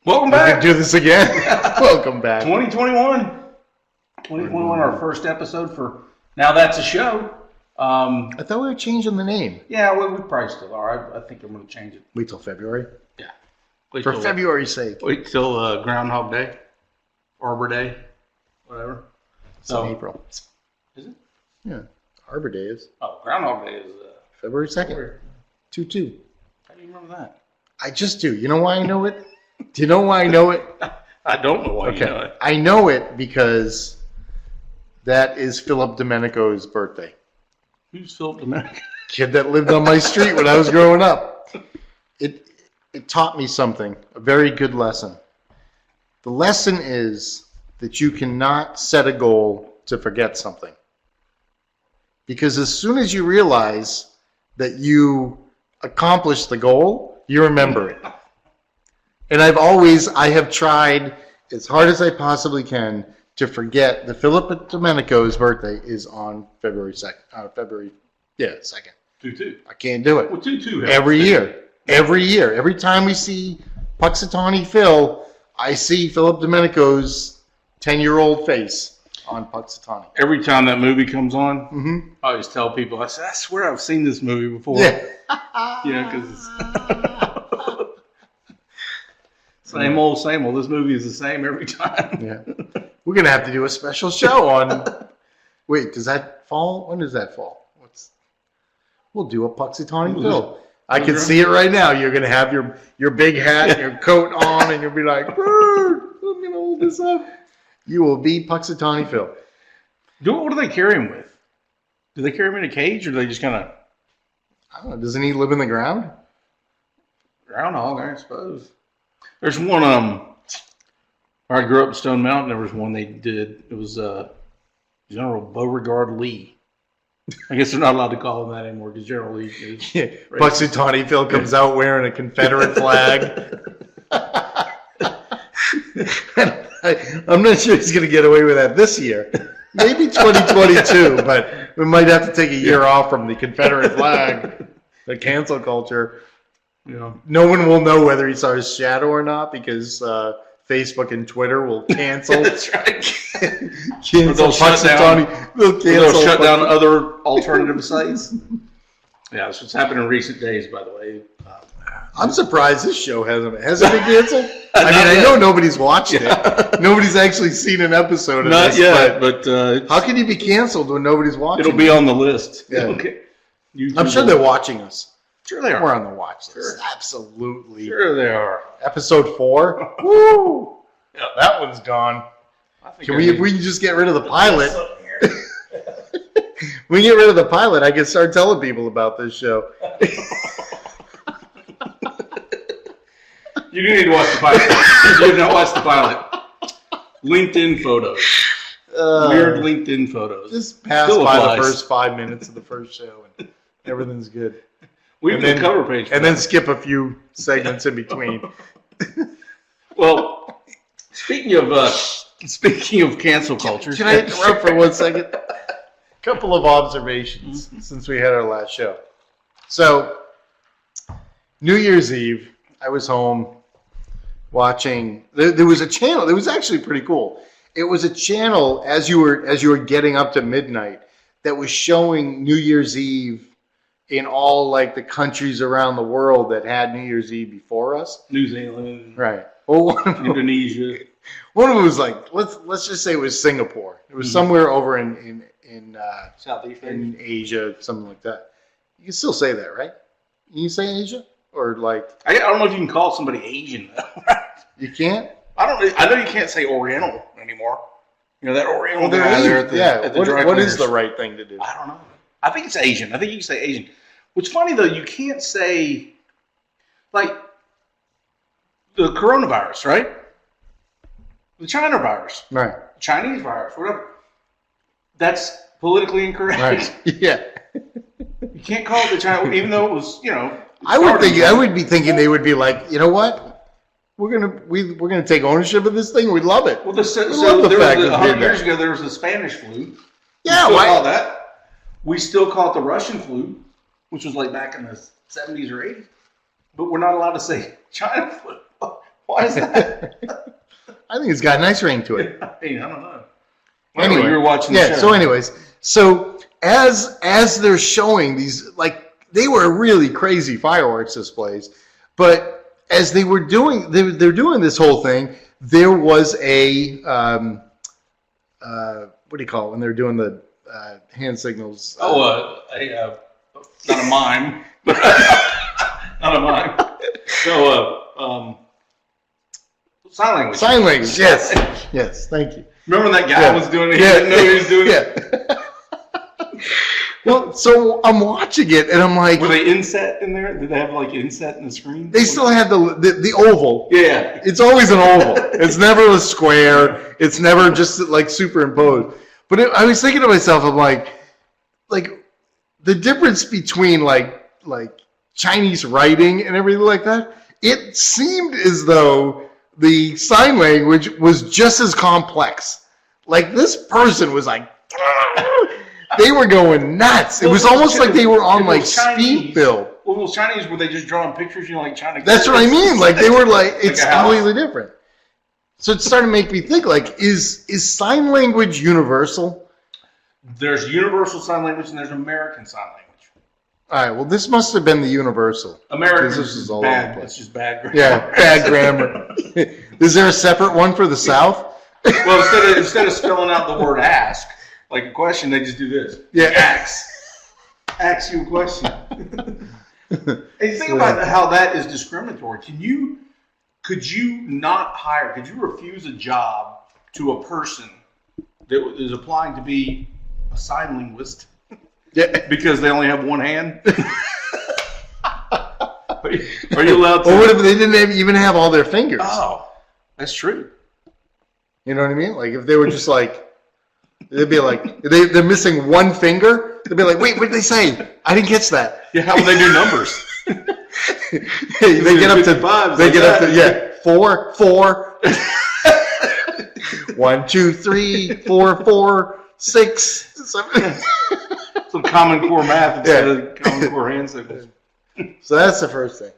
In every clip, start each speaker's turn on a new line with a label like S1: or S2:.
S1: Welcome back.
S2: We can do this again. Welcome back.
S1: 2021, our first episode for Now That's a Show.
S2: I thought we were changing the name.
S1: Yeah, we probably still are. I think I'm going to change it.
S2: Wait till February?
S1: Yeah.
S2: For February's sake.
S1: Wait till Groundhog Day, Arbor Day, whatever.
S2: It's in April.
S1: Is it?
S2: Yeah. Arbor Day is.
S1: Oh, Groundhog Day is
S2: February 2nd. 2-2.
S1: How do you remember that?
S2: I just do. You know why I know it? Do you know why I know it?
S1: I don't know why you know it.
S2: I know it because that is Philip Domenico's birthday.
S1: Who's Philip Domenico?
S2: Kid that lived on my street when I was growing up. It taught me something, a very good lesson. The lesson is that you cannot set a goal to forget something. Because as soon as you realize that you accomplished the goal, you remember it. And I have tried as hard as I possibly can to forget that Philip Domenico's birthday is on February 2nd. 2nd.
S1: 2-2.
S2: I can't do it.
S1: Well, 2-2.
S2: Every year. Every time we see Puxatawny Phil, I see Philip Domenico's 10-year-old face on Puxatawny.
S1: Every time that movie comes on, I always tell people, I swear I've seen this movie before.
S2: Yeah.
S1: Because same old. This movie is the same every time.
S2: Yeah. We're going to have to do a special show on... Wait, does that fall? When does that fall? We'll do a Puxatawny Phil. I can see it right now. You're going to have your big hat and your coat on, and you'll be like, Bird, I'm going to hold this up. You will be Puxatawny Phil.
S1: What do they carry him with? Do they carry him in a cage, or do they just kind of...
S2: I don't know. Doesn't he live in the ground?
S1: Groundhog, I suppose. There's one, where I grew up in Stone Mountain, there was one they did. It was General Beauregard Lee. I guess they're not allowed to call him that anymore because General Lee is...
S2: Puxatawny Phil comes out wearing a Confederate flag. I'm not sure he's going to get away with that this year. Maybe 2022, but we might have to take a year off from the Confederate flag, the cancel culture.
S1: You know,
S2: no one will know whether he saw his shadow or not because Facebook and Twitter will cancel.
S1: That's right.
S2: Cancel Puxatawny.
S1: They'll shut down other alternative sites. Yeah, that's what's happened in recent days, by the way.
S2: I'm surprised this show hasn't been canceled. I know nobody's watched it. Nobody's actually seen an episode of this.
S1: Not yet, but
S2: how can you be canceled when nobody's watching?
S1: It'll be on the list.
S2: Yeah.
S1: Okay.
S2: I'm sure they're watching us.
S1: Sure they are.
S2: We're on the watch list.
S1: Sure.
S2: Absolutely.
S1: Sure they are.
S2: Episode 4. Woo! Yeah, that one's gone. If we can just get rid of the pilot. We get rid of the pilot, I can start telling people about this show.
S1: You do need to watch the pilot. You have not watched the pilot. LinkedIn photos. Weird LinkedIn photos.
S2: Just pass by the first 5 minutes of the first show and everything's good.
S1: We have the cover page.
S2: And then skip a few segments in between.
S1: Well, speaking of cancel culture.
S2: Can I interrupt for 1 second? Couple of observations since we had our last show. So, New Year's Eve, I was home watching. There was a channel. It was actually pretty cool. It was a channel as you were getting up to midnight that was showing New Year's Eve in all like the countries around the world that had New Year's Eve before us.
S1: New Zealand,
S2: right? Well,
S1: Indonesia.
S2: One of them was like let's just say it was Singapore. It was somewhere over in
S1: Southeast
S2: in Asia, something like that. You can still say that, right? Can you say Asia or like?
S1: I don't know if you can call somebody Asian though.
S2: You can't.
S1: I know you can't say Oriental anymore. You know that Oriental guy there at the dry
S2: what
S1: cleaners.
S2: is the right thing to do?
S1: I don't know. I think it's Asian. I think you can say Asian. What's funny though, you can't say like the coronavirus, right? The China virus,
S2: right?
S1: Chinese virus, whatever. That's politically incorrect.
S2: Right. Yeah.
S1: You can't call it the China, even though it was,
S2: I would be thinking they would be like, you know what? We're gonna take ownership of this thing. We love it.
S1: Well, so there was 100 years ago there was the Spanish flu.
S2: Yeah,
S1: why? Call that. We still call it the Russian flu, which was like back in the 70s or 80s. But we're not allowed to say China flu. Why is that?
S2: I think it's got a nice ring to it.
S1: I don't know.
S2: Anyway,
S1: you were watching the show.
S2: So anyways, so as they're showing these, like, they were really crazy fireworks displays, but as they were doing, they're doing this whole thing, there was a, what do you call it when they're doing the hand signals?
S1: Not a mime. Not a mime. So, sign language.
S2: Sign language, yes. Yes, thank you.
S1: Remember when that guy was doing it? He didn't know he was doing it?
S2: Well, so I'm watching it, and I'm like...
S1: Were they inset in there? Did they have, like, inset in the screen?
S2: They still had the oval.
S1: Yeah.
S2: It's always an oval. It's never a square. It's never just, like, superimposed. But I was thinking to myself, I'm like, the difference between, like Chinese writing and everything like that, it seemed as though the sign language was just as complex. Like, this person was like... They were going nuts. It was almost like they were on, like, speed build.
S1: Well, those Chinese, were they just drawing pictures, like, China?
S2: That's what I mean. Like, they were like, it's completely different. So it started to make me think, like, is sign language universal?
S1: There's universal sign language and there's American sign language.
S2: All right, well, this must have been the universal.
S1: American
S2: this is all
S1: bad.
S2: over the place.
S1: It's just bad grammar.
S2: Yeah, bad grammar. Is there a separate one for the South?
S1: Well, instead of spelling out the word ask, like a question, they just do this.
S2: Yeah.
S1: Ask you a question. And you think about how that is discriminatory. Could you refuse a job to a person that is applying to be a sign linguist?
S2: Yeah.
S1: Because they only have one hand? Are you allowed to?
S2: Or what if they didn't even have all their fingers?
S1: Oh, that's true.
S2: You know what I mean? Like, if they were just like, they'd be like, they're missing one finger. They'd be like, wait, what did they say? I didn't catch that.
S1: Yeah, how would they do numbers?
S2: They get up to 4. 1, 2, 3, 4, 4, 6, 7.
S1: Some common core math instead of common core hand signals.
S2: So that's the first thing.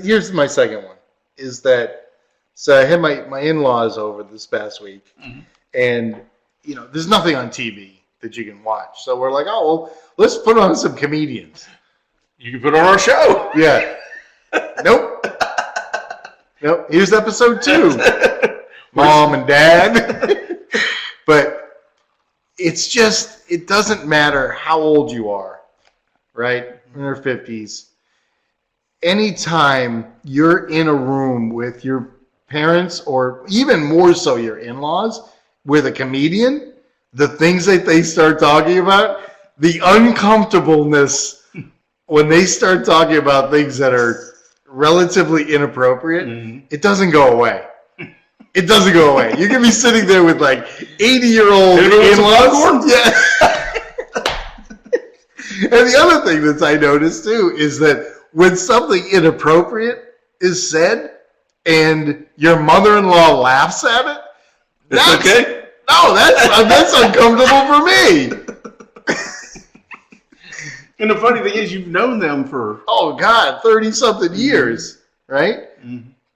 S2: Here's my second one. Is that, so I had my in-laws over this past week, and there's nothing on TV that you can watch. So we're like, oh, well, let's put on some comedians.
S1: You can put on our show.
S2: Yeah. Nope. Here's episode 2. Mom and Dad. But it's just, it doesn't matter how old you are, right? In your 50s. Anytime you're in a room with your parents, or even more so your in-laws, with a comedian, the things that they start talking about, the uncomfortableness when they start talking about things that are relatively inappropriate, it doesn't go away. It doesn't go away. You can be sitting there with like 80-year-old in-laws. Yeah. And the other thing that I noticed too is that when something inappropriate is said and your mother-in-law laughs at it, that's okay. No, that's uncomfortable for me.
S1: And the funny thing is, you've known them for
S2: 30-something years, right?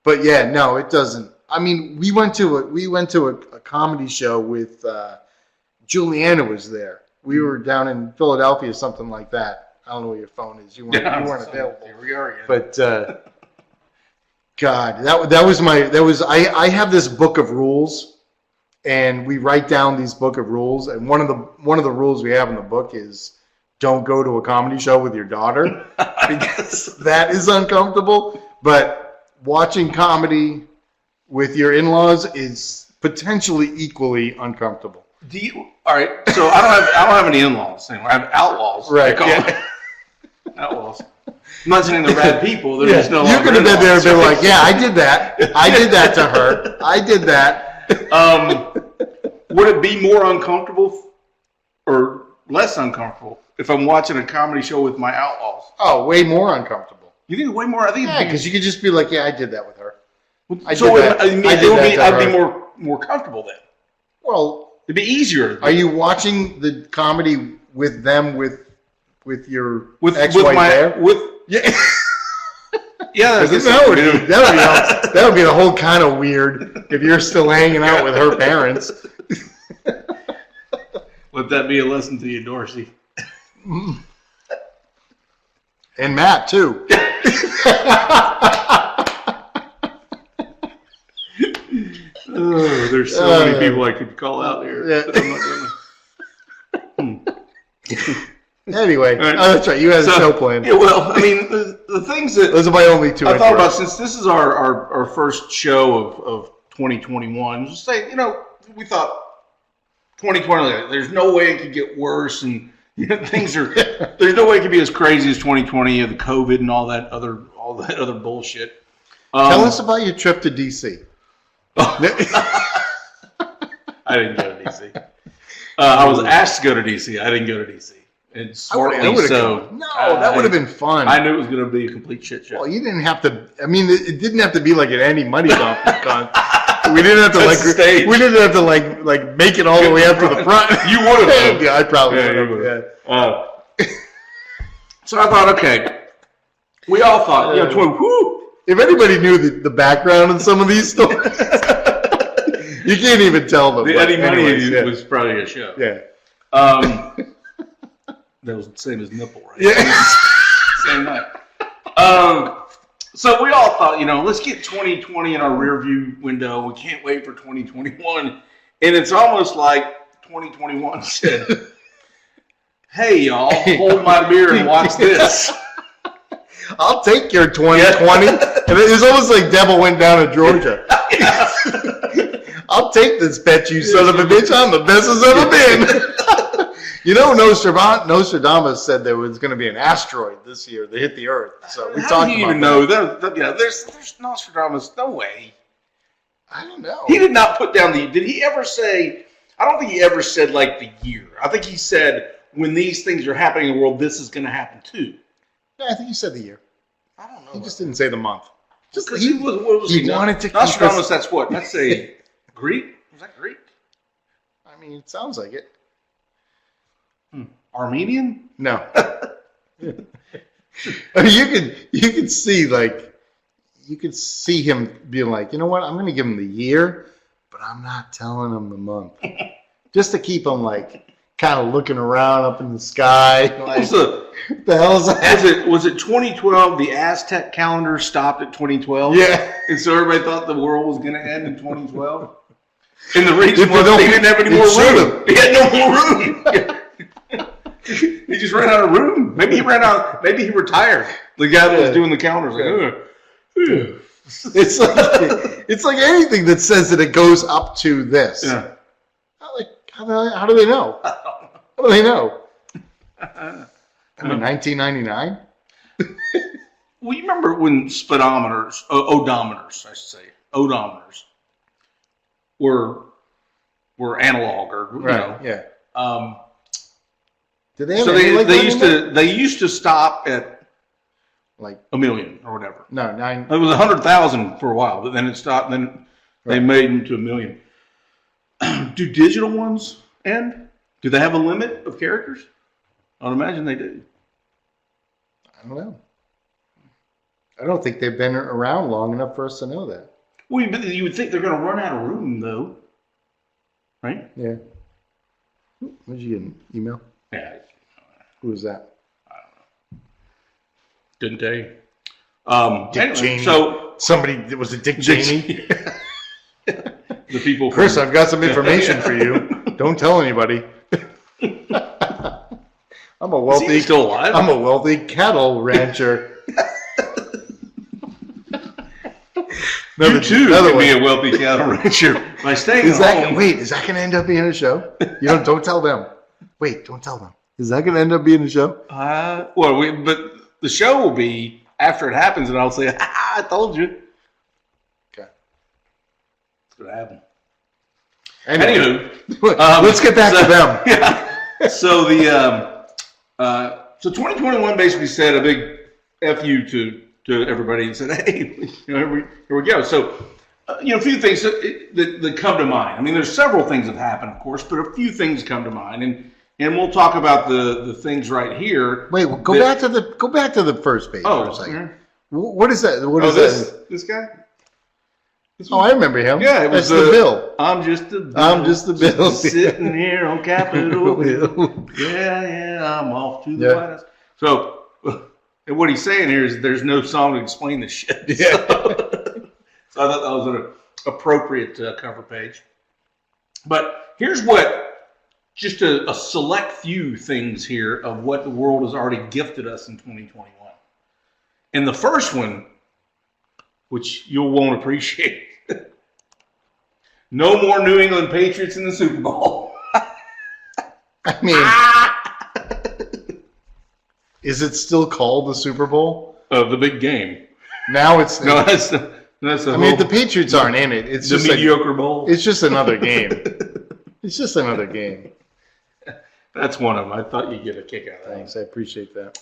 S2: But yeah, no, it doesn't. I mean, we went to a comedy show with Juliana was there. We were down in Philadelphia, something like that. I don't know where your phone is. You weren't available.
S1: Here we are again.
S2: But God, I have this book of rules, and we write down these book of rules. And one of the rules we have in the book is don't go to a comedy show with your daughter because that is uncomfortable. But watching comedy with your in-laws is potentially equally uncomfortable.
S1: All right, so I don't have any in-laws anymore. I have outlaws.
S2: Right.
S1: Outlaws. I'm not saying they're bad people. They're just no longer.
S2: You could have been there and been like, yeah, I did that. I did that to her. I did that.
S1: Would it be more uncomfortable or less uncomfortable if I'm watching a comedy show with my outlaws?
S2: Oh, way more uncomfortable.
S1: You think way more? I think
S2: because you could just be like, yeah, I did that with her.
S1: I'd be more comfortable then.
S2: Well,
S1: it'd be easier.
S2: Are you watching the comedy with them with your ex-wife there?
S1: Yeah. Yeah, I guess
S2: that would be the whole kind of weird if you're still hanging out with her parents.
S1: Let that be a lesson to you, Dorsey.
S2: And Matt, too.
S1: Oh, there's so many people I could call out here.
S2: Yeah.
S1: But I'm not gonna.
S2: Anyway,
S1: Right.
S2: oh, that's right. You had a show planned.
S1: Yeah, well, I mean, the things that
S2: Those are my only two.
S1: I thought about, since this is our first show of 2021, just say, we thought 2020, there's no way it could get worse, and things are, there's no way it could be as crazy as 2020 of the COVID and all that other bullshit.
S2: Tell us about your trip to DC.
S1: I didn't go to DC. I was asked to go to DC. I didn't go to DC. And smartly so.
S2: No, that would have been fun.
S1: I knew it was going to be a complete shit show.
S2: Well, you didn't have to. I mean, it didn't have to be like an Andy Money con. We didn't have to We didn't have to like make it all the way up to the front.
S1: You would have.
S2: Yeah, I probably would have.
S1: Yeah. So I thought, okay. We all thought, whoo.
S2: If anybody knew the background of some of these stories, you can't even tell them.
S1: The Eddie Money was probably a show.
S2: Yeah.
S1: That was the same as nipple, right?
S2: Yeah.
S1: Same night. So we all thought, let's get 2020 in our rear view window. We can't wait for 2021. And it's almost like 2021 said, hey, y'all, hold my beer and watch this.
S2: I'll take your 2020. And it was almost like Devil went down to Georgia. I'll take this bet, you son of a bitch. I'm the best it's ever been. Nostradamus said there was going to be an asteroid this year that hit the Earth. So we
S1: How
S2: talked
S1: do you
S2: about
S1: even
S2: that.
S1: know? There's Nostradamus. No way.
S2: I don't know.
S1: He did not put down did he ever say, I don't think he ever said like the year. I think he said when these things are happening in the world, this is going to happen too.
S2: Yeah, I think he said the year.
S1: I don't know.
S2: He just didn't say the month.
S1: Just he
S2: wanted to keep
S1: Nostradamus,
S2: us.
S1: that's what? That's a Greek? Was that Greek?
S2: I mean, it sounds like it.
S1: Armenian?
S2: No. I mean, you could see him being like, you know what? I'm going to give him the year, but I'm not telling him the month, just to keep him like kind of looking around up in the sky. Like, what the hell is that?
S1: Was it 2012? The Aztec calendar stopped at 2012.
S2: Yeah,
S1: and so everybody thought the world was going to end in 2012. And the reason was they didn't have any more room. He had no more room. He just ran out of room. Maybe he retired. The guy that was doing the calendars.
S2: It's like anything that says that it goes up to this.
S1: Yeah.
S2: How do they know? How do they know? I mean, 1999.
S1: Well, you remember when speedometers, odometers, I should say, odometers were analog, or
S2: Right. Yeah. Did they have
S1: So they used to stop at
S2: like
S1: a million or whatever.
S2: No, 9.
S1: It was 100,000 for a while, but then it stopped. Then they made them to a million. Do digital ones end? Do they have a limit of characters? I'd imagine they do.
S2: I don't know. I don't think they've been around long enough for us to know that.
S1: Well, you would think they're going to run out of room, though, right?
S2: Yeah. What did you get? An email?
S1: Yeah.
S2: Who was that?
S1: I don't know. Didn't tell you.
S2: Dick Cheney.
S1: So
S2: somebody, was it Dick Cheney?
S1: The people.
S2: Chris, I've got some information for you. Don't tell anybody. I'm a wealthy.
S1: Is he still alive?
S2: I'm a wealthy cattle rancher.
S1: You too can be a wealthy cattle rancher by staying home.
S2: Wait, is that going to end up being a show? Don't tell them. Wait, don't tell them. Is that going to end up being a show?
S1: But the show will be after it happens, and I'll say, I told you.
S2: Okay.
S1: It's going to happen.
S2: Anywho, let's get back to them.
S1: Yeah. So so 2021 basically said a big F you to everybody and said, hey, here we go. So, a few things that come to mind. I mean, there's several things that happen, of course, but a few things come to mind, and we'll talk about the things right here.
S2: Wait, go back to the first page for a second.
S1: Yeah.
S2: What is that? What
S1: Oh,
S2: is that?
S1: this guy?
S2: Oh, I remember him.
S1: Yeah, it was
S2: That's the Bill.
S1: I'm just the Bill.
S2: I'm just the Bill.
S1: Sitting here on Capitol Hill. Yeah, I'm off to the White House. So, and what he's saying here is there's no song to explain this shit.
S2: Yeah.
S1: So I thought that was an appropriate cover page. But here's what, just a select few things here of what the world has already gifted us in 2021. And the first one, which you won't appreciate, no more New England Patriots in the Super Bowl.
S2: I mean, is it still called the Super Bowl?
S1: The big game.
S2: Now it's
S1: No, that's
S2: I mean, the Patriots aren't in it. It's
S1: the
S2: just
S1: mediocre bowl.
S2: It's just another game. It's just another game.
S1: That's one of them. I thought you'd get a kick out of that.
S2: Thanks, I appreciate that.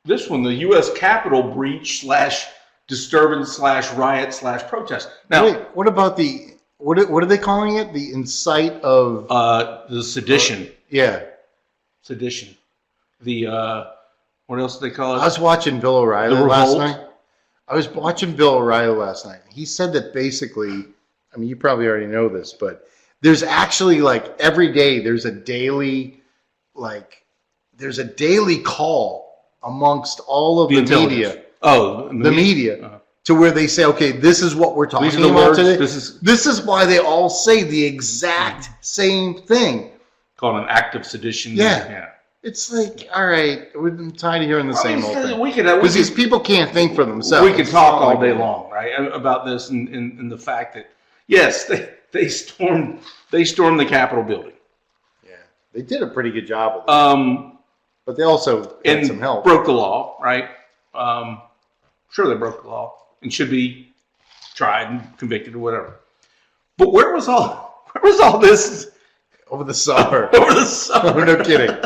S1: This one, the U.S. Capitol breach / disturbance / riot / protest. Now,
S2: wait, what about the what are they calling it? The incite of
S1: the sedition.
S2: yeah,
S1: Sedition. The what else do they call it?
S2: I was watching Bill O'Reilly
S1: The
S2: last
S1: revolt?
S2: night. He said that basically, I mean, you probably already know this, but there's actually like every day there's a daily call amongst all of the media.
S1: Oh,
S2: the media to where they say, okay, this is what we're talking
S1: These are the
S2: about
S1: words.
S2: today.
S1: This
S2: is why they all say the exact same thing.
S1: called an act of sedition.
S2: Yeah. It's like, all right, we're tired of hearing the same old thing.
S1: Because
S2: these people can't think for themselves.
S1: We could talk all day long, right, about this and the fact that yes, they stormed the Capitol building.
S2: Yeah, they did a pretty good job of it. But they also had some help.
S1: Broke the law, right? Sure, they broke the law and should be tried and convicted or whatever. But where was all this
S2: over the summer?
S1: Over the summer,
S2: no kidding.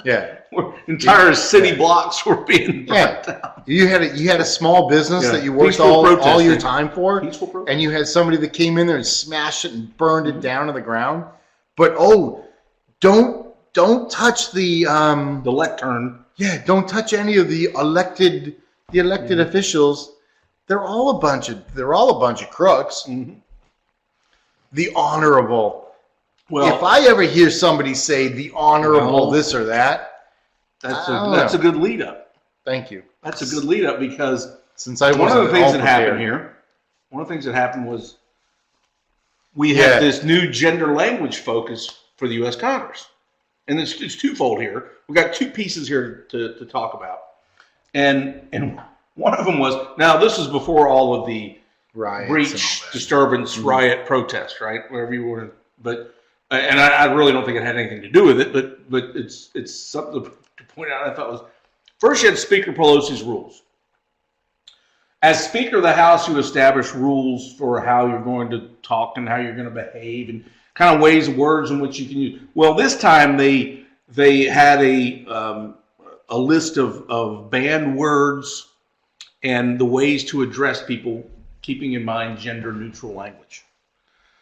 S2: Yeah,
S1: entire city blocks were being burnt down.
S2: You had a small business that you worked all your time for, and you had somebody that came in there and smashed it and burned it down to the ground. But don't touch the
S1: lectern.
S2: Yeah, don't touch any of the elected officials. They're all a bunch of crooks.
S1: Mm-hmm.
S2: The honorable.
S1: Well,
S2: if I ever hear somebody say the honorable this or that,
S1: that's a good lead up.
S2: Thank you.
S1: That's a good lead up because
S2: one of the things that
S1: happened was we had this new gender language focus for the U.S. Congress. And it's twofold here. We've got two pieces here to talk about. And one of them was, now this is before all of the
S2: riots,
S1: breach, disturbance, riot, protest, right? Whatever you want to, but and I really don't think it had anything to do with it, but it's something to point out. I thought was first you had Speaker Pelosi's rules. As Speaker of the House, you establish rules for how you're going to talk and how you're going to behave and kind of ways and words in which you can use. Well, this time they had a list of banned words and the ways to address people, keeping in mind gender neutral language.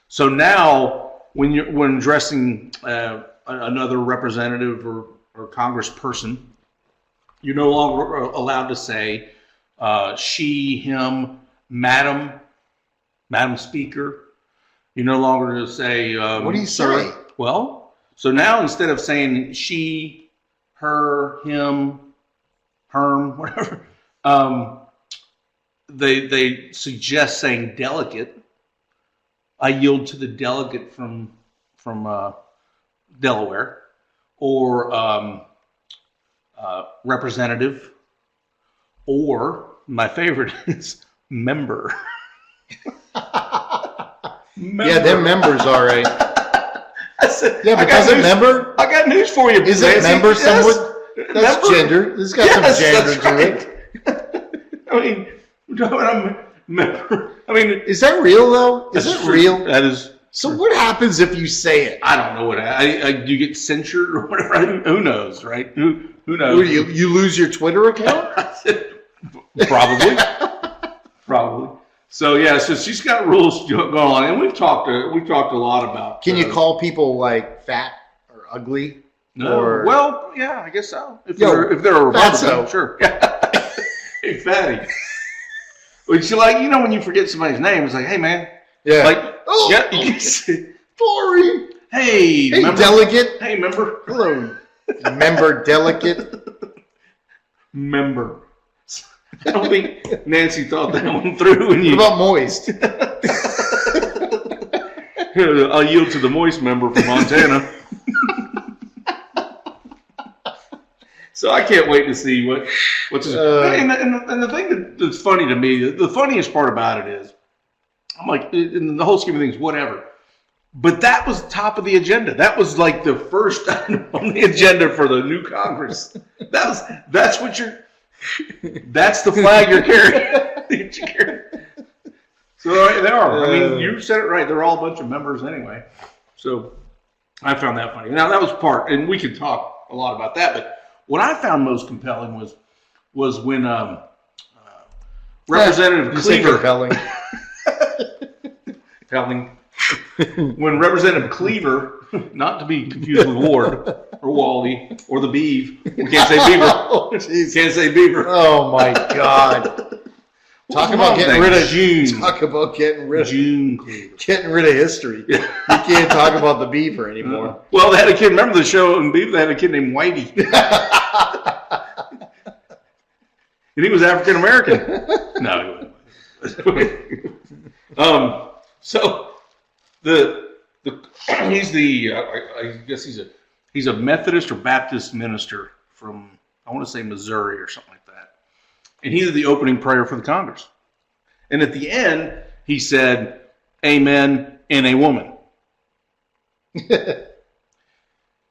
S1: So now, when addressing another representative or congressperson, you're no longer allowed to say she, him, madam speaker. You're no longer to say
S2: what do you
S1: sir.
S2: say?
S1: Well, so now instead of saying she, her, him, herm, whatever, they suggest saying delegate. I yield to the delegate from Delaware, or representative, or my favorite is member.
S2: Yeah, they're members, all right.
S1: I said,
S2: yeah, but doesn't member?
S1: I got news for you.
S2: Is it member somewhat? That's gender. This got some gender to it.
S1: I mean, we're talking about member. I mean,
S2: is that real though? Is it real?
S1: That is.
S2: So what happens if you say it?
S1: I don't know what. You get censured or whatever. Who knows, right? Who knows?
S2: You lose your Twitter account?
S1: Probably. So yeah, so she's got rules going on, and we've talked a lot about.
S2: Can you call people like fat or ugly?
S1: No. Well, yeah, I guess so. If they're a
S2: Republican,
S1: sure. Hey, fatty. Which you like, when you forget somebody's name, it's like, hey, man.
S2: Yeah.
S1: Like,
S2: oh,
S1: yeah, you can say,
S2: sorry.
S1: hey,
S2: Hey,
S1: member.
S2: delegate.
S1: Hey, member.
S2: Hello. Member, delegate.
S1: Member. I don't think Nancy thought that one through.
S2: What about moist?
S1: I'll yield to the moist member from Montana. So I can't wait to see what's his, and the thing that's funny to me, the funniest part about it is, I'm like, in the whole scheme of things, whatever. But that was top of the agenda. That was like the first item on the agenda for the new Congress. That's the flag you're carrying. So they are. I mean, you said it right. They're all a bunch of members anyway. So I found that funny. Now that was part, and we could talk a lot about that. But what I found most compelling was when Representative Cleaver. Compelling. When Representative Cleaver, not to be confused with Ward or Wally or the Beeve. We can't say Beaver.
S2: Oh,
S1: can't say Beaver.
S2: Oh my God. Talk about getting rid of
S1: June.
S2: Talk about getting rid of
S1: June Cleaver.
S2: Getting rid of history. You can't talk about the beaver anymore.
S1: Well, they had a kid. Remember the show in Beaver? They had a kid named Whitey, and he was African American. No, he wasn't. So he's the I guess he's a Methodist or Baptist minister from, I want to say, Missouri or something like that. And he did the opening prayer for the Congress. And at the end, he said, "Amen," and a woman.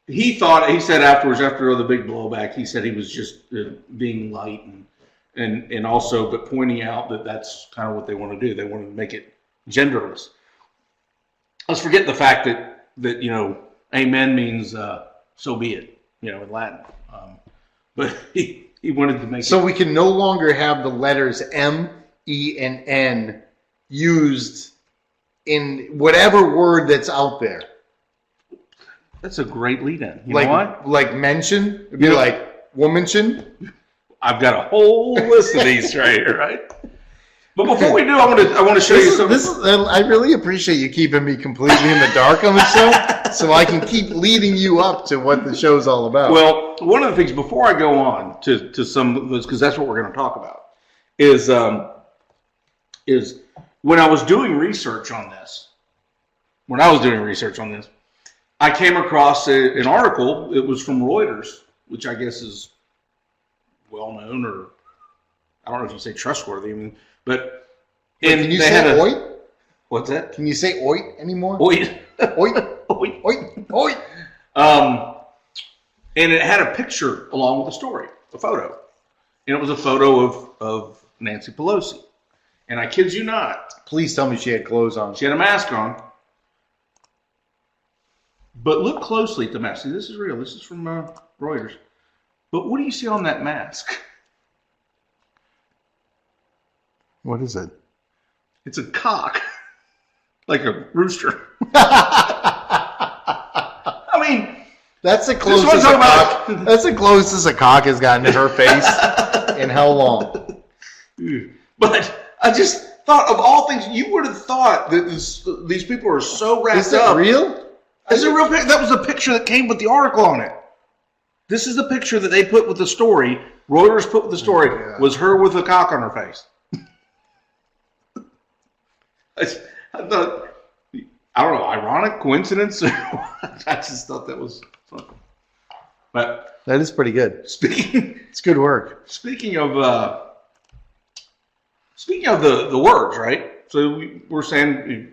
S1: He said afterwards, after the big blowback, he said he was just being light and also, but pointing out that that's kind of what they want to do. They want to make it genderless. Let's forget the fact that amen means so be it, in Latin. But he wanted to make
S2: so we can no longer have the letters M, E, and N used in whatever word that's out there.
S1: That's a great lead-in. You know what?
S2: Like mention? It'd be like womantion?
S1: I've got a whole list of these right here, right? But before we do, I want to show you something.
S2: I really appreciate you keeping me completely in the dark on the show, so I can keep leading you up to what the show's all about.
S1: Well, one of the things before I go on to some of those, because that's what we're going to talk about, is when I was doing research on this. I came across an article. It was from Reuters, which I guess is well known, or I don't know if you say trustworthy. But
S2: can you say oit?
S1: What's that?
S2: Can you say oit anymore?
S1: Oit.
S2: Oit.
S1: Oit.
S2: Oit. Oit.
S1: And it had a picture along with the story, a photo. And it was a photo of Nancy Pelosi. And I kid you not.
S2: Please tell me she had clothes on.
S1: She had a mask on. But look closely at the mask. See, this is real. This is from Reuters. But what do you see on that mask?
S2: What is it?
S1: It's a cock. Like a rooster. I mean,
S2: that's the closest a cock. That's the closest a cock has gotten to her face in how long?
S1: But I just thought, of all things, you would have thought that these people are so wrapped up.
S2: Is it real?
S1: Is it real? That was a picture that came with the article on it. This is the picture that they put with the story. Reuters put with the story was her with a cock on her face. I thought, I don't know, ironic coincidence. I just thought that was something. But
S2: that is pretty good. It's good work.
S1: Speaking of the words, right? So we're saying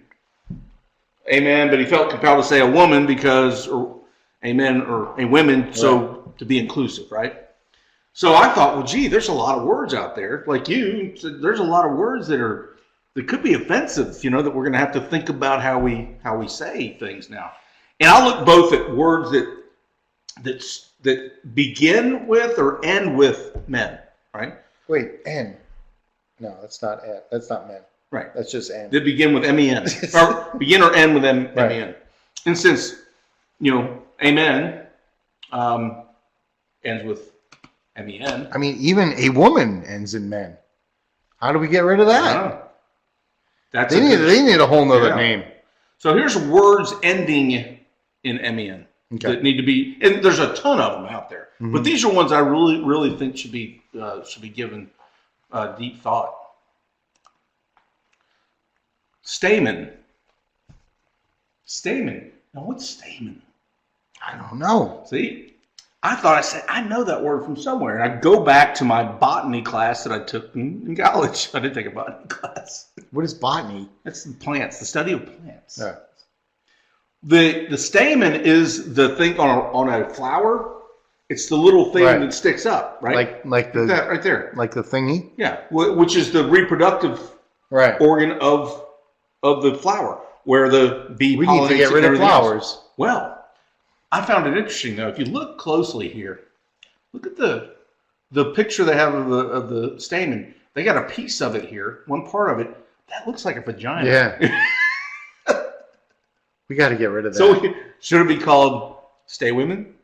S1: amen, but he felt compelled to say a woman because, or amen, or a women, so to be inclusive, right? So I thought, well, gee, there's a lot of words out there, like you. So there's a lot of words that could be offensive, that we're going to have to think about how we say things now. And I'll look both at words that begin with or end with men, right?
S2: Wait, N. No, that's not N. That's not men.
S1: Right.
S2: That's just N.
S1: That begin with MEN. Or begin or end with MEN.
S2: Right.
S1: And since, amen ends with M-E-N.
S2: I mean, even a woman ends in men. How do we get rid of that?
S1: That's
S2: they need a whole nother
S1: Yeah.
S2: name.
S1: So here's words ending in MEN that need to be, and there's a ton of them out there. But these are ones I really, really think should be given deep thought. Stamen. Stamen. Now what's stamen?
S2: I don't know.
S1: See, I said I know that word from somewhere, and I go back to my botany class that I took in college. I did take a botany class.
S2: What is botany?
S1: That's the plants, the study of plants.
S2: Yeah.
S1: The stamen is the thing on a flower. It's the little thing that sticks up, right?
S2: Like the
S1: that right there.
S2: Like the thingy.
S1: Yeah, which is the reproductive organ of the flower, where the bee
S2: We
S1: pollinates.
S2: need to get rid of flowers.
S1: Else. Well, I found it interesting though. If you look closely here, look at the picture they have of the stamen. They got a piece of it here, one part of it that looks like a vagina.
S2: Yeah. We got to get rid of that.
S1: So should it be called Stay Women?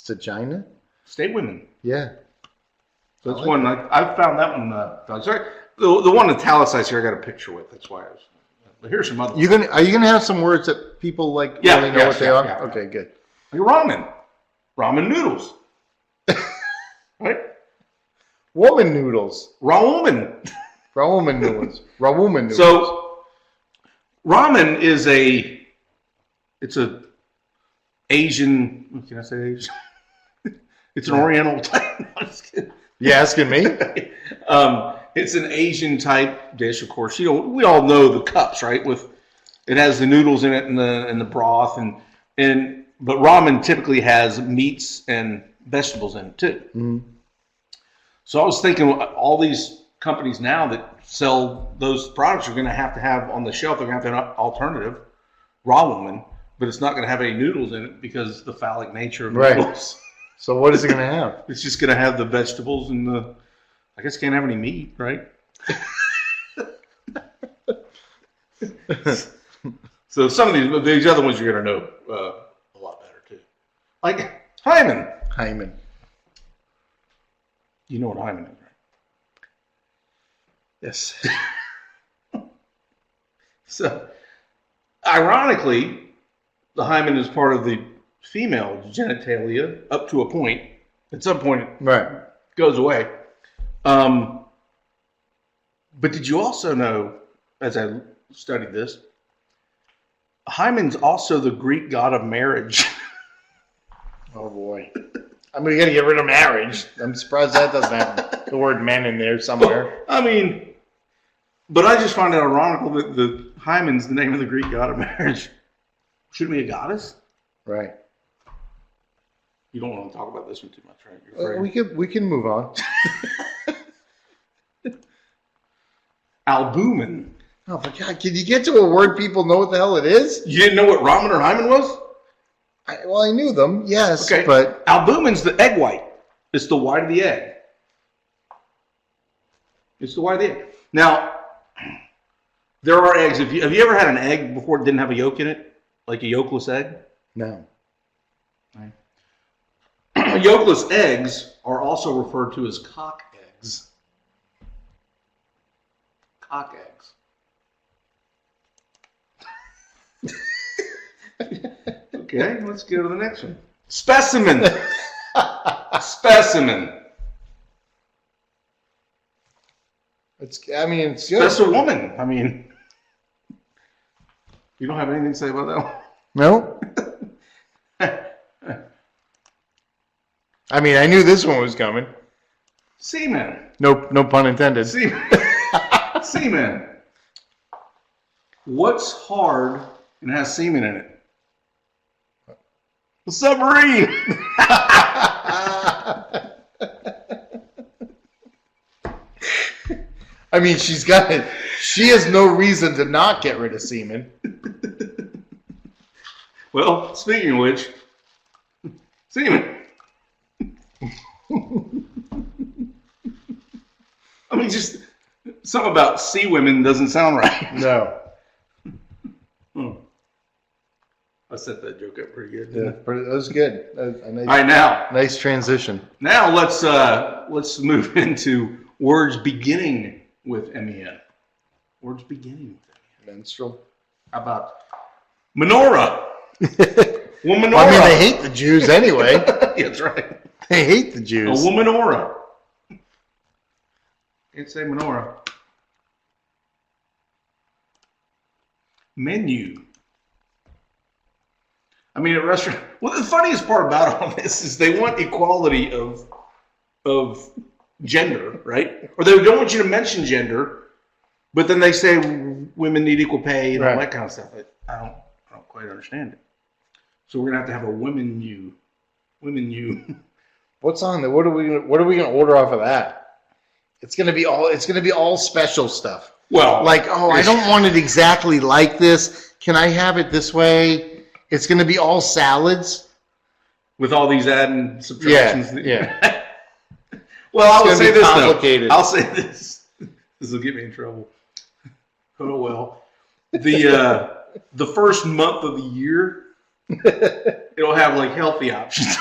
S2: Vagina?
S1: Stay Women.
S2: Yeah.
S1: So that's one. I found that one. Sorry, the one italicized here. I got a picture with. That's why I was. But here's some other.
S2: Are you gonna have some words that people really know what they are?
S1: Yeah.
S2: Okay, good.
S1: Like ramen noodles, right?
S2: Woman noodles.
S1: Ramen.
S2: Rawoman noodles. Rawoman noodles.
S1: So ramen is it's a Asian. Can I say Asian? It's an Oriental type. I'm just kidding.
S2: You asking me?
S1: It's an Asian type dish, of course. We all know the cups, right? It has the noodles in it and the broth, but ramen typically has meats and vegetables in it too. Mm-hmm. So I was thinking, all these companies now that sell those products are going to have on the shelf. They're going to have an alternative, ramen, but it's not going to have any noodles in it because the phallic nature of noodles.
S2: So what is it going to have?
S1: It's just going to have the vegetables and I guess it can't have any meat, right? So some of these other ones you're going to know a lot better too. Like hymen.
S2: Hymen.
S1: You know what hymen is, right?
S2: Yes.
S1: So, ironically, the hymen is part of the female genitalia up to a point. At some point, it goes away. But did you also know, as I studied this, hymen's also the Greek god of marriage.
S2: Oh boy. I mean, we got to get rid of marriage. I'm surprised that doesn't have the word men in there somewhere.
S1: I mean, but I just find it ironical that the hymen's the name of the Greek god of marriage. Shouldn't be a goddess?
S2: Right.
S1: You don't want to talk about this one too much, right? You're afraid.
S2: We can move on.
S1: Albumin.
S2: Oh my God! Can you get to a word people know what the hell it is?
S1: You didn't know what ramen or hymen was?
S2: I knew them, yes,
S1: okay.
S2: But
S1: albumin's the egg white. It's the white of the egg. It's the white of the egg. Now, there are eggs. Have you ever had an egg before it didn't have a yolk in it? Like a yolkless egg?
S2: No.
S1: Right. Yolkless eggs are also referred to as cock eggs. Cock eggs. Okay, let's go to the next one. Specimen. Specimen.
S2: It's good.
S1: That's a woman. I mean, you don't have anything to say about that one?
S2: No. I mean, I knew this one was coming.
S1: Semen.
S2: No pun intended.
S1: Semen. Semen. What's hard and has semen in it? A submarine.
S2: I mean, she's got it. She has no reason to not get rid of semen.
S1: Well, speaking of which, semen. I mean, just something about sea women doesn't sound right.
S2: No.
S1: I set that joke up pretty good.
S2: Yeah, that was good. A nice,
S1: All right, now
S2: nice transition.
S1: let's move into words beginning with MEN. Words beginning with MEN.
S2: Menstrual.
S1: How about Menorah? Well, Menorah.
S2: I mean, they hate the Jews anyway.
S1: That's right.
S2: They hate the Jews.
S1: A Menorah. Can't say Menorah. Menu. I mean, at restaurant. Well, the funniest part about all this is they want equality of gender, right? Or they don't want you to mention gender, but then they say women need equal pay and all that kind of stuff. I don't quite understand it. So we're gonna have to have a women you.
S2: What's on there? What are we gonna order off of that? It's gonna be all special stuff.
S1: Well,
S2: Like, oh, I don't want it exactly like this. Can I have it this way? It's gonna be all salads.
S1: with all these add and subtractions.
S2: Yeah.
S1: Well, I will
S2: It's
S1: say
S2: gonna be
S1: this
S2: complicated.
S1: though. I'll say this. This will get me in trouble. Oh well. The first month of the year, it'll have like healthy options.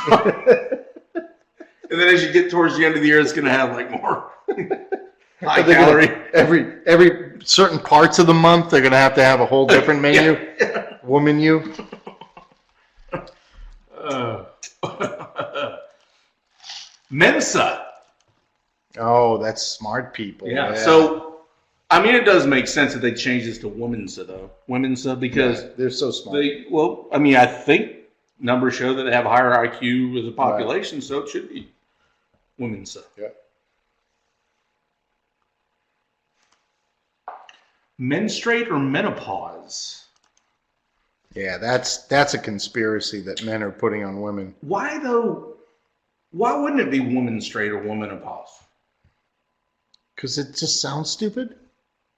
S1: And then as you get towards the end of the year, it's going to have like more high calorie.
S2: Every certain parts of the month, they're gonna have to have a whole different menu.
S1: Yeah.
S2: Woman, you.
S1: Mensa.
S2: Oh, that's smart people.
S1: Yeah. So, I mean, it does make sense that they changed this to womensa though. Womensa because
S2: they're so smart.
S1: I think numbers show that they have a higher IQ as a population, so it should be womensa.
S2: Yeah.
S1: Menstruate or menopause?
S2: Yeah, that's a conspiracy that men are putting on women.
S1: Why though? Why wouldn't it be womenstrate or womenopause?
S2: Because it just sounds stupid.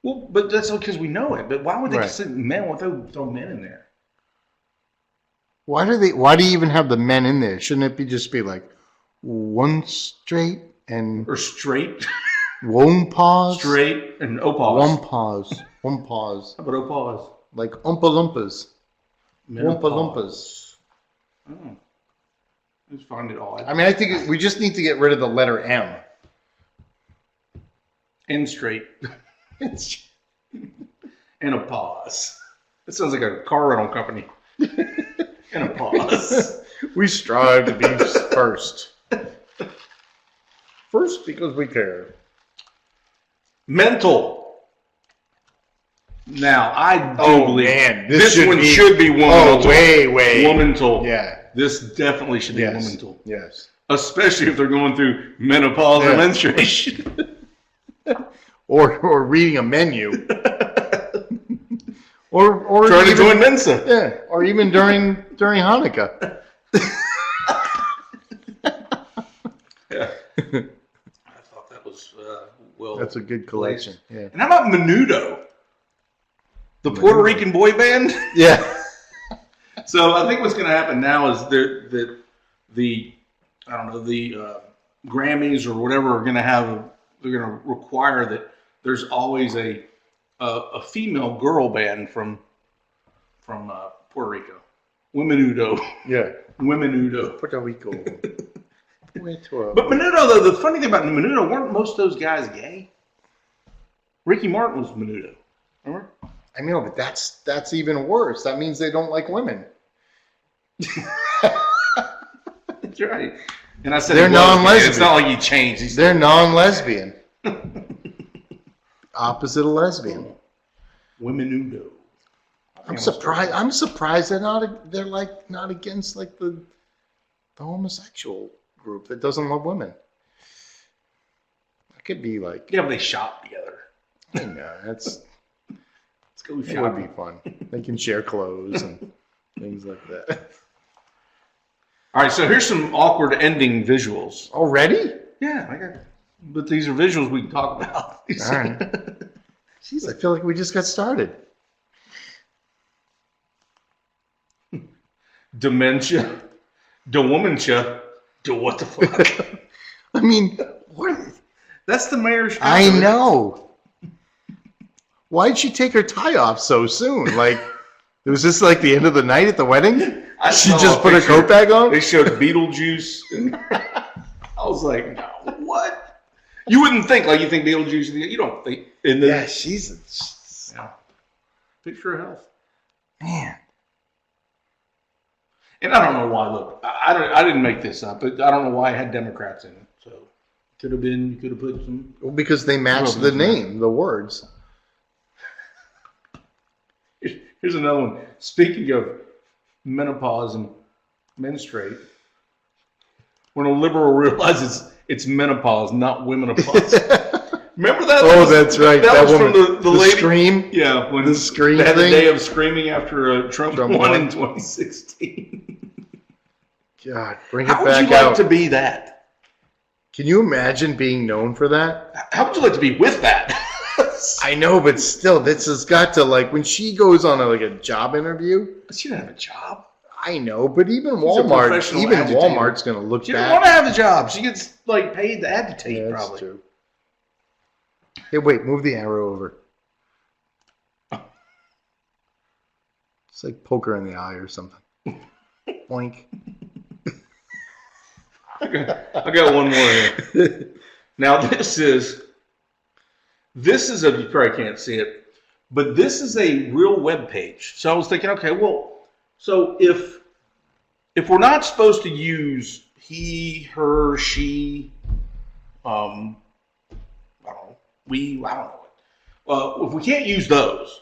S1: Well, but that's because we know it. But why would they
S2: Right.
S1: just say men? Why throw men in there?
S2: Why do you even have the men in there? Shouldn't it just be like one straight and
S1: Or straight,
S2: one pause?
S1: straight, and opause.
S2: One pause. One pause.
S1: How about opause?
S2: Like Oompa Loompas. Oompa
S1: Menopause.
S2: Loompas.
S1: Oh. I just find it odd.
S2: I mean, I think we just need to get rid of the letter M.
S1: And straight. And a pause. That sounds like a car rental company. And a pause.
S2: We strive to be first. First because we care.
S1: Mental. Now, I do believe this one should be womantal.
S2: Oh, way.
S1: Womantal.
S2: Yeah.
S1: This definitely should be
S2: Yes.
S1: womantal.
S2: Yes.
S1: Especially if they're going through menopause or
S2: Yeah.
S1: menstruation.
S2: Or reading a menu. or
S1: Trying to
S2: even,
S1: join Mensa.
S2: Yeah. Or even during Hanukkah.
S1: Yeah. I thought that was well.
S2: That's a good collection. Yeah.
S1: And how about Menudo? The Puerto Rican boy band?
S2: Yeah.
S1: So I think what's going to happen now is that the Grammys or whatever are going to they're going to require that there's always a female girl band from Puerto Rico. Womenudo.
S2: Yeah.
S1: Womenudo.
S2: Puerto Rico.
S1: But Menudo, though, the funny thing about Menudo, weren't most of those guys gay? Ricky Martin was Menudo. Remember?
S2: I know, but that's even worse. That means they don't like women.
S1: That's right. And I said
S2: They're non-lesbian.
S1: It's not like he changed.
S2: They're non-lesbian. Opposite of lesbian.
S1: Womenudo.
S2: I'm surprised they're not against like the homosexual group that doesn't love women. That could be like,
S1: Yeah, but they shop together.
S2: I know,
S1: Let's go
S2: that would
S1: shopping.
S2: be fun. They can share clothes and things like that.
S1: All right, so here's some awkward ending visuals.
S2: Already?
S1: Yeah, but these are visuals we can talk about.
S2: All right. Jeez, I feel like we just got started.
S1: Dementia, dewomantia, what the fuck?
S2: I mean, what?
S1: That's the mayor's.
S2: I know. Why'd she take her tie off so soon? Like, Was this like the end of the night at the wedding? She
S1: saw
S2: just
S1: a
S2: put her
S1: picture.
S2: coat back on?
S1: They showed Beetlejuice. And I was like, no, what? You wouldn't think, like you think Beetlejuice, you don't think. And then,
S2: she's
S1: yeah. Picture of health.
S2: man.
S1: And I don't know why. Look, I didn't make this up, but I don't know why it had Democrats in it. So could have been, you could have put some.
S2: Well, because they matched the name, the words.
S1: Here's another one. Speaking of menopause and menstruate, when a liberal realizes it's menopause, not womenopause. Remember that?
S2: Oh, that's right.
S1: That was
S2: woman,
S1: from the lady.
S2: Scream?
S1: Yeah, when
S2: the Scream
S1: they had
S2: thing?
S1: the day of screaming after Trump won in 2016.
S2: God, bring
S1: How
S2: it
S1: would
S2: back
S1: you like
S2: out.
S1: to be that?
S2: Can you imagine being known for that?
S1: How would you like to be with that?
S2: I know, but still, this has got to, like, when she goes on a job interview.
S1: But she didn't have a job.
S2: I know, but even
S1: She's a
S2: Walmart,
S1: professional
S2: even
S1: agitator.
S2: Walmart's going to look
S1: She
S2: back.
S1: didn't want to have a job. She gets like paid to agitate,
S2: Yeah, that's
S1: probably.
S2: true. Hey, wait, move the arrow over. It's like poker in the eye or something. Boink.
S1: I got one more here. Now this is a, you probably can't see it, but this is a real web page. So I was thinking, okay, well, so if we're not supposed to use he, her, she, I don't know, we, I don't know. If we can't use those,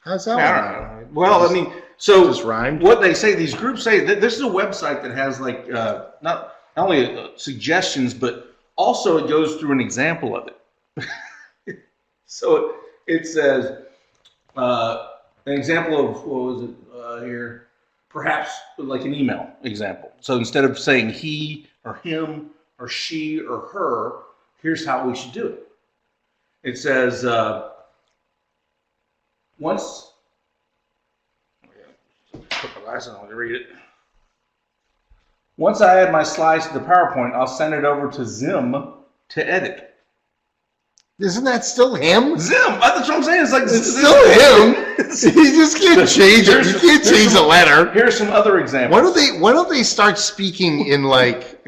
S2: How's that
S1: I
S2: one?
S1: don't know. Well, I mean, so
S2: Just rhymed.
S1: what they say, these groups say that this is a website that has like not only suggestions, but also it goes through an example of it. So it says an example of what was it here? Perhaps like an email example. So instead of saying he or him or she or her, here's how we should do it. It says once. Put my glasses on to read it. Once I add my slides to the PowerPoint, I'll send it over to Zim to edit.
S2: Isn't that still him?
S1: Zim! That's what I'm saying. It's like
S2: It's still him. You just can't change it. You can't change the letter.
S1: Here's some other examples.
S2: Why don't they start speaking in like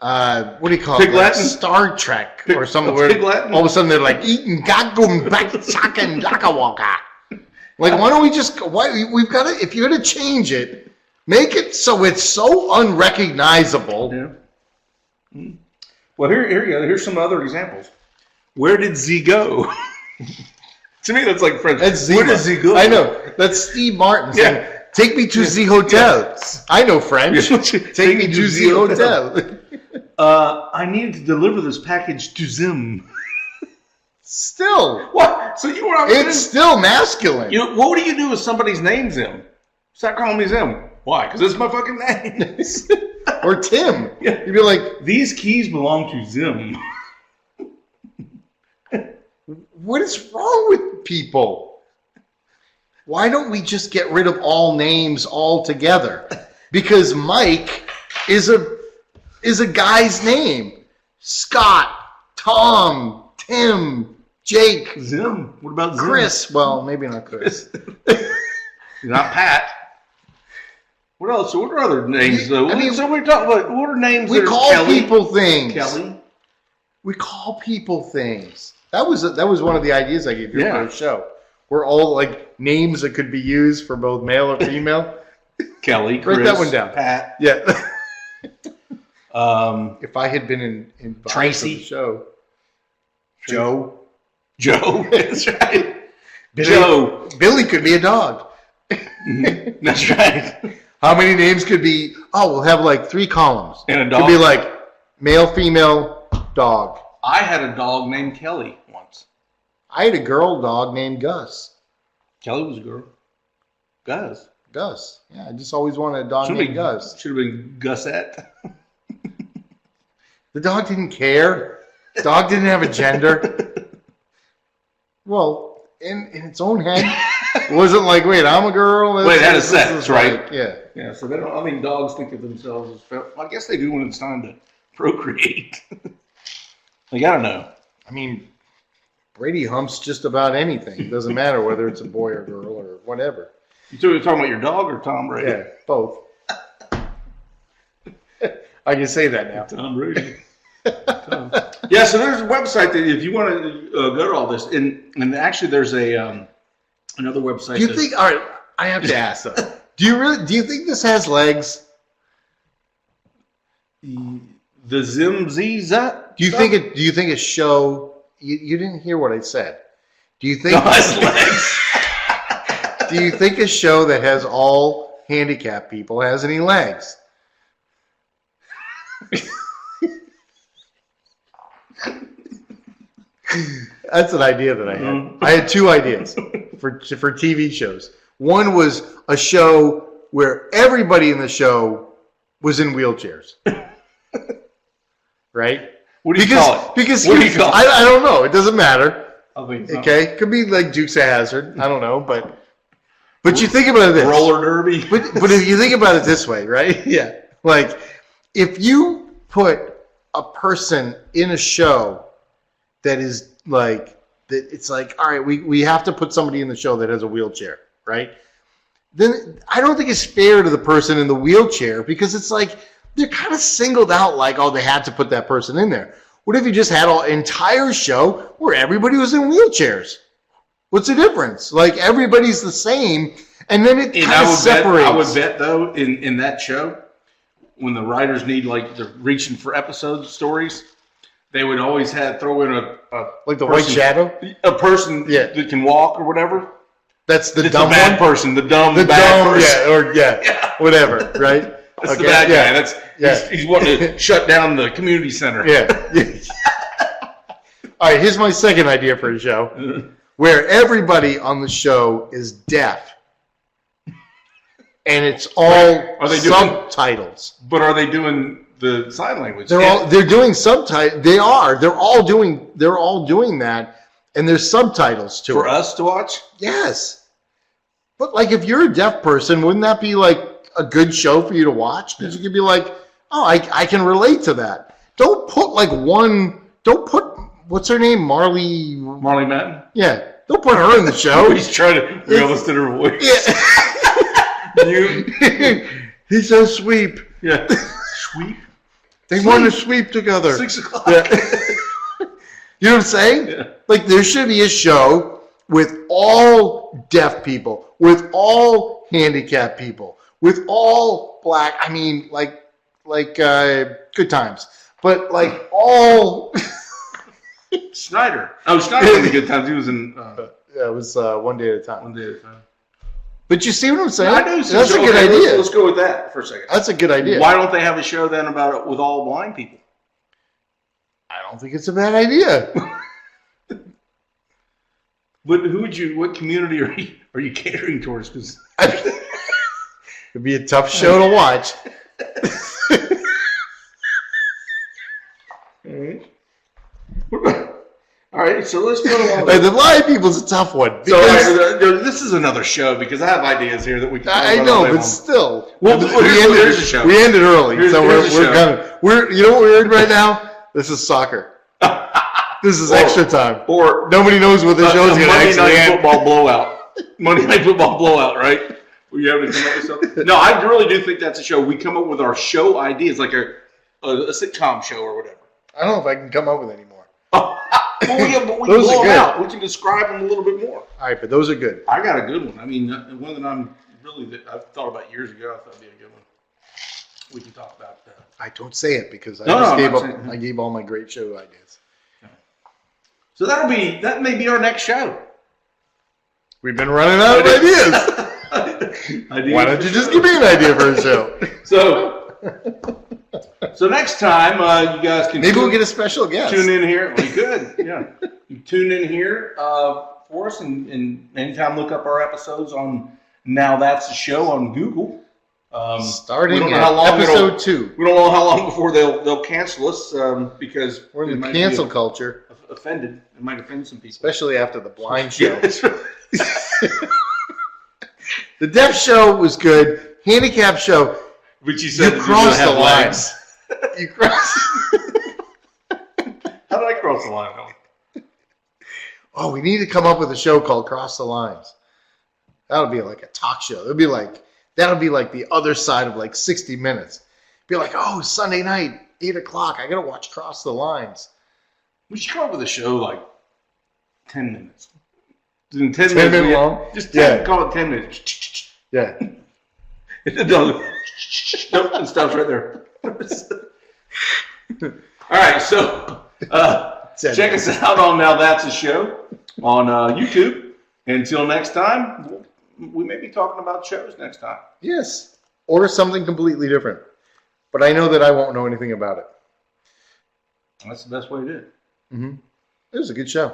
S2: what do you call
S1: Pig
S2: it? Like
S1: Latin?
S2: Star Trek or something where
S1: Pig Latin?
S2: all of a sudden they're like eating gagum back chakan dakawaka. Like, why don't we just? We've got to? If you're gonna change it, make it so it's so unrecognizable.
S1: Yeah. Well, here you go. Here's some other examples. Where did Z go? To me, that's like French.
S2: That's
S1: Where did Z go?
S2: I know. That's Steve Martin saying,
S1: Yeah.
S2: "Take me to the hotel."
S1: Yeah.
S2: I know French. Take me to the hotel.
S1: I needed to deliver this package to Zim.
S2: Still,
S1: What? So you were
S2: it's still masculine.
S1: what do you do if somebody's name's Zim? Stop calling me Zim. Why? Because it's my fucking name.
S2: Or Tim.
S1: Yeah.
S2: You'd be like,
S1: These keys belong to Zim.
S2: what is wrong with people? Why don't we just get rid of all names altogether? Because Mike is a guy's name. Scott, Tom, Tim, Jake,
S1: Zim. What about Zim?
S2: Chris. Well, maybe not Chris.
S1: Not Pat. What else? What are other names though?
S2: I mean,
S1: so we're talking about what are names?
S2: We
S1: that are
S2: call
S1: Kelly?
S2: people things.
S1: Kelly.
S2: We call people things. That was one of the ideas I gave you
S1: Yeah.
S2: for the show. We're all like names that could be used for both male or female.
S1: Kelly. Chris,
S2: Write that one down.
S1: Pat.
S2: Yeah.
S1: Um,
S2: If I had been in
S1: Tracy.
S2: the show, Joe.
S1: Joe. That's right.
S2: Billy,
S1: Joe.
S2: Billy could be a dog.
S1: That's right.
S2: How many names could be? Oh, we'll have like 3 columns.
S1: And a dog.
S2: Could be like male, female, dog.
S1: I had a dog named Kelly once.
S2: I had a girl dog named Gus.
S1: Kelly was a girl. Gus.
S2: Gus. Yeah, I just always wanted a dog
S1: Should
S2: named Gus.
S1: have been Gusette.
S2: The dog didn't care. The dog didn't have a gender. Well, in its own head, it wasn't like, wait, I'm a girl.
S1: Wait, it had a
S2: this
S1: sex,
S2: is
S1: right?
S2: like, yeah.
S1: Yeah, so they don't. I mean, dogs think of themselves as. Well, I guess they do when it's time to procreate. Like, I don't know.
S2: I mean, Brady humps just about anything. It doesn't matter whether it's a boy or girl or whatever.
S1: You talking about your dog or Tom Brady?
S2: Yeah, both. I can say that now.
S1: Tom Brady. Yeah, so there's a website that if you want to go to all this, and actually there's a another website.
S2: Do you think? All right, I have to ask though. Do you think this has legs?
S1: The Zimzizat?
S2: Do you think a show? You didn't hear what I said. Do you think?
S1: No, it's legs.
S2: Do you think a show that has all handicapped people has any legs? That's an idea that I had.
S1: Mm-hmm.
S2: I had two ideas for TV shows. One was a show where everybody in the show was in wheelchairs. Right?
S1: What do you call it?
S2: Because
S1: what do you call it?
S2: I don't know. It doesn't matter.
S1: Okay.
S2: Okay? Could be like Dukes of Hazzard. I don't know, but you think about it this.
S1: Roller derby.
S2: But if you think about it this way, right? Yeah. Like, if you put a person in a show that is like, that it's like, all right, we have to put somebody in the show that has a wheelchair, right? Then I don't think it's fair to the person in the wheelchair because it's like, they're kind of singled out like, oh, they had to put that person in there. What if you just had an entire show where everybody was in wheelchairs? What's the difference? Like, everybody's the same, and then it kind of separates.
S1: I would bet, though, in that show, when the writers need, like, they're reaching for episode stories, they would always throw in a
S2: like the
S1: person,
S2: White Shadow?
S1: A person that can walk or whatever.
S2: That's the
S1: it's
S2: dumb
S1: the bad
S2: one?
S1: person, the dumb bad person.
S2: Yeah, whatever, right?
S1: That's the bad guy. He's wanting to shut down the community center.
S2: Yeah. All right, here's my second idea for a show, where everybody on the show is deaf, and it's all subtitles.
S1: But are they doing the sign language?
S2: They're doing subtitles. They are. They're all doing that, and there's subtitles to it.
S1: For us to watch?
S2: Yes. But like, if you're a deaf person, wouldn't that be like a good show for you to watch? Because you could be like, oh, I can relate to that. Don't put what's her name? Marley
S1: Mann?
S2: Yeah. Don't put her in the show.
S1: He's trying to realistic her voice.
S2: Yeah. He says sweep.
S1: Yeah. Sweep?
S2: They want to sweep together.
S1: 6 o'clock.
S2: Yeah. You know what I'm saying?
S1: Yeah.
S2: Like, there should be a show with all deaf people, with all handicapped people, with all black. I mean, like Good Times, but like all.
S1: Schneider. Oh, Schneider had the Good Times. He was in.
S2: Yeah, it was One Day at a Time.
S1: One Day at a Time.
S2: But you see what I'm saying?
S1: I do.
S2: That's a good idea.
S1: Let's go with that for a second.
S2: That's a good idea.
S1: Why don't they have a show then about it with all blind people?
S2: I don't think it's a bad idea.
S1: But what community are you catering towards? Because
S2: it'd be a tough show to watch.
S1: All right, so let's go on.
S2: The blind people's a tough one.
S1: So this is another show because I have ideas here that we can.
S2: I know, but still,
S1: here's a show.
S2: We ended early, so
S1: we're
S2: you know what we're in right now? This is soccer. This is extra time.
S1: Or
S2: nobody knows what the show's going to actually end.
S1: Football blowout. Monday Night Football blowout, right? We have to come up with something. No, I really do think that's a show. We come up with our show ideas, like a sitcom show or whatever.
S2: I don't know if I can come up with any more.
S1: But we can blow them out. We can describe them a little bit more.
S2: All right, but those are good.
S1: I got a good one. I mean, one that I've thought about years ago. I thought would be a good one. We can talk about that.
S2: I don't say it because I gave all my great show ideas.
S1: Okay. So that may be our next show.
S2: We've been running out of ideas. Why don't you just give me an idea for a show?
S1: So next time, you guys can...
S2: Maybe we'll get a special guest.
S1: Tune in here. We could, yeah. You tune in here for us, and anytime look up our episodes on Now That's the Show on Google.
S2: Starting at episode 2.
S1: We don't know how long before they'll cancel us because...
S2: We're in the cancel culture.
S1: Offended. It might offend some people.
S2: Especially after the blind show.
S1: Yeah, that's right.
S2: The deaf show was good. Handicap show...
S1: But you said
S2: you crossed the line. You crossed.
S1: How did I cross the line?
S2: Oh, we need to come up with a show called Cross the Lines. That'll be like a talk show. That'll be like the other side of like 60 Minutes. Be like, oh, Sunday night, 8 o'clock. I gotta watch Cross the Lines.
S1: We should come up with a show like 10 minutes. In 10
S2: minute
S1: minutes,
S2: long?
S1: Just
S2: Yeah.
S1: call it 10 minutes.
S2: Yeah.
S1: Nope, it stops right there. All right, so check us out on Now That's a Show on YouTube. Until next time, we may be talking about shows next time.
S2: Yes. Or something completely different. But I know that I won't know anything about it.
S1: That's the best way to do it.
S2: It was a good show.